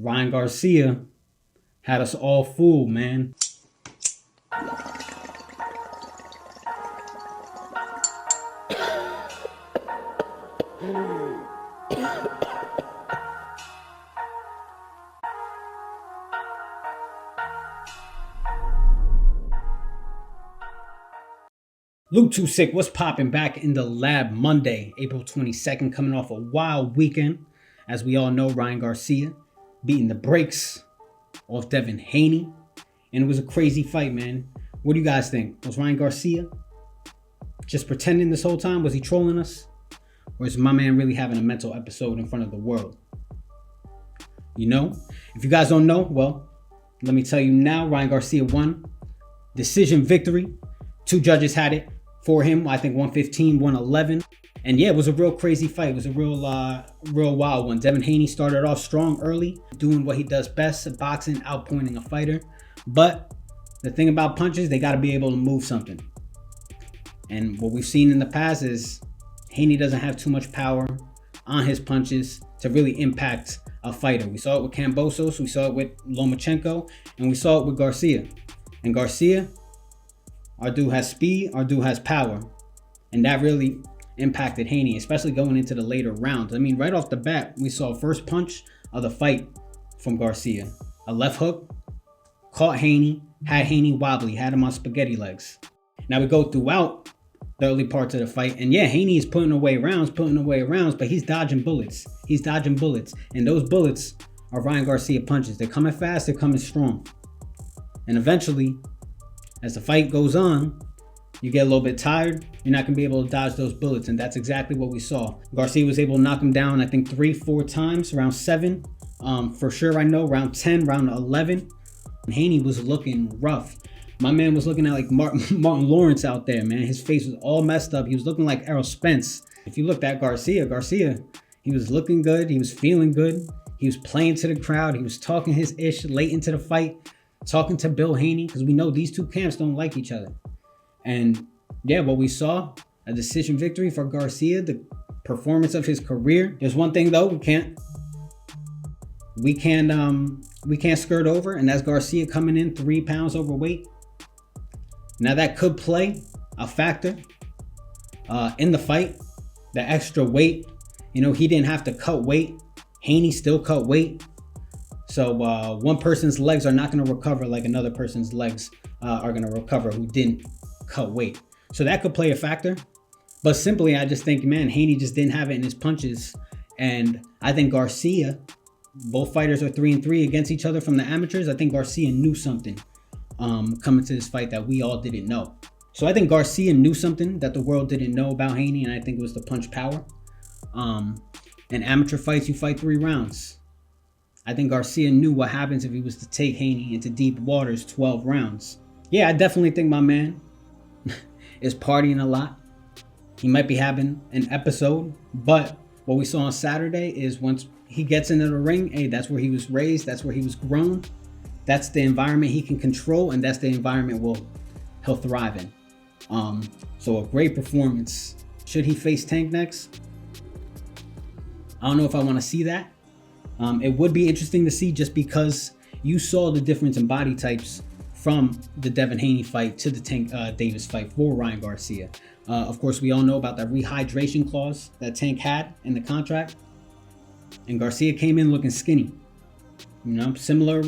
Ryan Garcia had us all fooled, man. Luke Too Sick, what's popping? Back in the lab Monday, April 22nd, coming off a wild weekend. As we all know, Ryan Garcia beating the brakes off Garcia-Haney. And it was a crazy fight, man. What do you guys think? Was Ryan Garcia just pretending this whole time? Was he trolling us? Or is my man really having a mental episode in front of the world? You know? If you guys don't know, well, let me tell you now. Ryan Garcia won. Decision victory. Two judges had it for him. I think 115, 111. And yeah, it was a real crazy fight. It was a real wild one. Garcia-Haney started off strong early, doing what he does best, boxing, outpointing a fighter. But the thing about punches, they got to be able to move something. And what we've seen in the past is Haney doesn't have too much power on his punches to really impact a fighter. We saw it with Kambosos, we saw it with Lomachenko, and we saw it with Garcia. And Garcia, our dude has speed, our dude has power. And that really impacted Haney, especially going into the later rounds. I mean, right off the bat, we saw first punch of the fight from Garcia. A left hook, caught Haney, had Haney wobbly, had him on spaghetti legs. Now we go throughout the early parts of the fight, and yeah, Haney is putting away rounds, but he's dodging bullets. And those bullets are Ryan Garcia punches. They're coming fast, they're coming strong. And eventually, as the fight goes on, you get a little bit tired, you're not going to be able to dodge those bullets, and that's exactly what we saw. Garcia was able to knock him down, I think 3-4 times, round 7. For sure, I know, round 10, round 11. Haney was looking rough. My man was looking at like Martin Lawrence out there, man. His face was all messed up. He was looking like Errol Spence. If you looked at Garcia, he was looking good. He was feeling good. He was playing to the crowd. He was talking his ish late into the fight, talking to Bill Haney, because we know these two camps don't like each other. And yeah, what we saw, a decision victory for Garcia, the performance of his career. There's one thing though, we can't skirt over, and that's Garcia coming in 3 pounds overweight. Now that could play a factor in the fight, the extra weight. You know, he didn't have to cut weight. Haney still cut weight. So one person's legs are not going to recover like another person's legs are going to recover who didn't cut weight. So that could play a factor. But simply, I just think, man, Haney just didn't have it in his punches. And I think Garcia, both fighters are 3-3 against each other from the amateurs. I think Garcia knew something coming to this fight that we all didn't know. So I think Garcia knew something that the world didn't know about Haney, and I think it was the punch power. In amateur fights, you fight 3 rounds. I think Garcia knew what happens if he was to take Haney into deep waters 12 rounds. Yeah, I definitely think my man is partying a lot. He might be having an episode, but what we saw on Saturday is once he gets into the ring, hey, that's where he was raised, that's where he was grown. That's the environment he can control, and that's the environment he'll thrive in. So a great performance. Should he face Tank next? I don't know if I want to see that. It would be interesting to see, just because you saw the difference in body types from the Garcia-Haney fight to the Tank Davis fight for Ryan Garcia. Of course, we all know about that rehydration clause that Tank had in the contract. And Garcia came in looking skinny. You know, similar,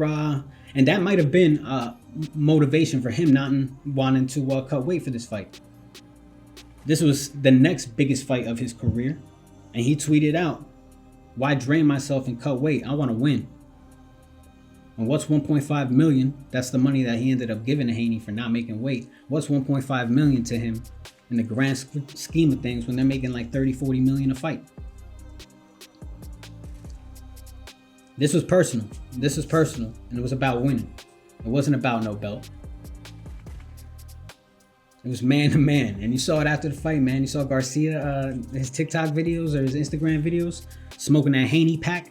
and that might have been motivation for him not wanting to cut weight for this fight. This was the next biggest fight of his career, and he tweeted out, "Why drain myself and cut weight? I want to win." And what's 1.5 million? That's the money that he ended up giving to Haney for not making weight. What's 1.5 million to him in the grand scheme of things when they're making like 30-40 million a fight? This was personal, and it was about winning. It wasn't about no belt. It was man to man, and you saw it after the fight, man. You saw Garcia, his TikTok videos or his Instagram videos, smoking that Haney pack.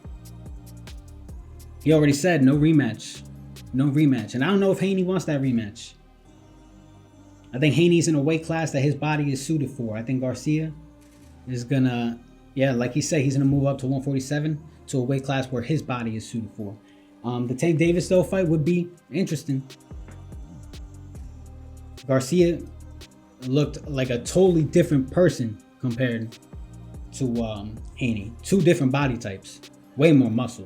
He already said no rematch, and I don't know if Haney wants that rematch. I think Haney's in a weight class that his body is suited for. I think Garcia is gonna, like he said, he's gonna move up to 147 to a weight class where his body is suited for. The Tank Davis though fight would be interesting. Garcia looked like a totally different person compared to Haney. Two different body types, way more muscle.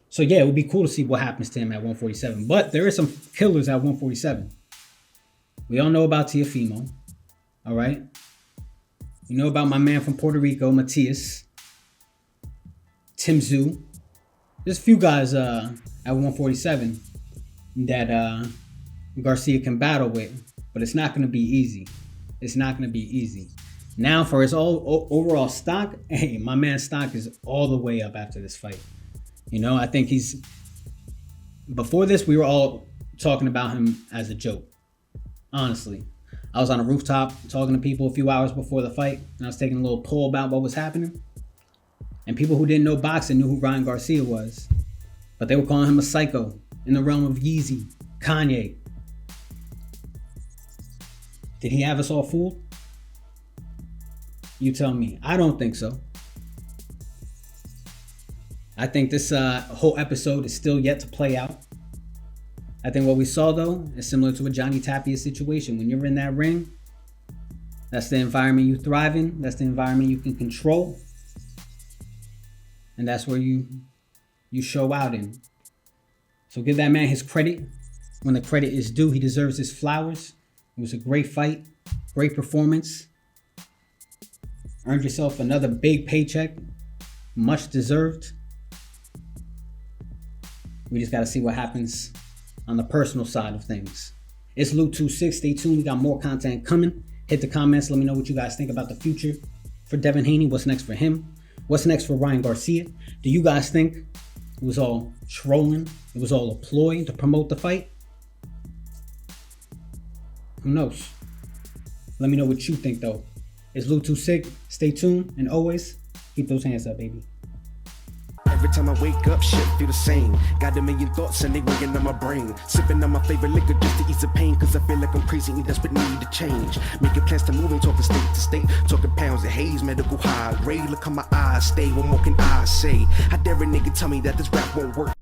So yeah, it would be cool to see what happens to him at 147. But there is some killers at 147. We all know about Teofimo. All right. You know about my man from Puerto Rico, Matias. Tim Tszyu. There's a few guys at 147 that Garcia can battle with, but it's not going to be easy. It's not going to be easy. Now for his overall stock, hey, my man's stock is all the way up after this fight. You know, I think before this, we were all talking about him as a joke. Honestly, I was on a rooftop talking to people a few hours before the fight, and I was taking a little poll about what was happening. And people who didn't know boxing knew who Ryan Garcia was, but they were calling him a psycho in the realm of Yeezy, Kanye. Did he have us all fooled? You tell me. I don't think so. I think this whole episode is still yet to play out. I think what we saw, though, is similar to a Johnny Tapia situation. When you're in that ring, that's the environment you thrive in. That's the environment you can control. And that's where you show out in. So give that man his credit. When the credit is due, he deserves his flowers. It was a great fight, great performance. Earned yourself another big paycheck, much deserved. We just got to see what happens on the personal side of things. It's Luke26. Stay tuned. We got more content coming. Hit the comments. Let me know what you guys think about the future for Devin Haney. What's next for him? What's next for Ryan Garcia? Do you guys think it was all trolling? It was all a ploy to promote the fight? Who knows? Let me know what you think, though. It's Luke26. Stay tuned. And always, keep those hands up, baby. Every time I wake up, shit feel the same. Got a million thoughts and they weighing on my brain. Sipping on my favorite liquor just to ease the pain. Cause I feel like I'm crazy and desperately need to change. Making plans to move and talking state to state. Talking pounds and haze, medical high. Ray, look how my eyes stay. What more can I say? How dare a nigga tell me that this rap won't work?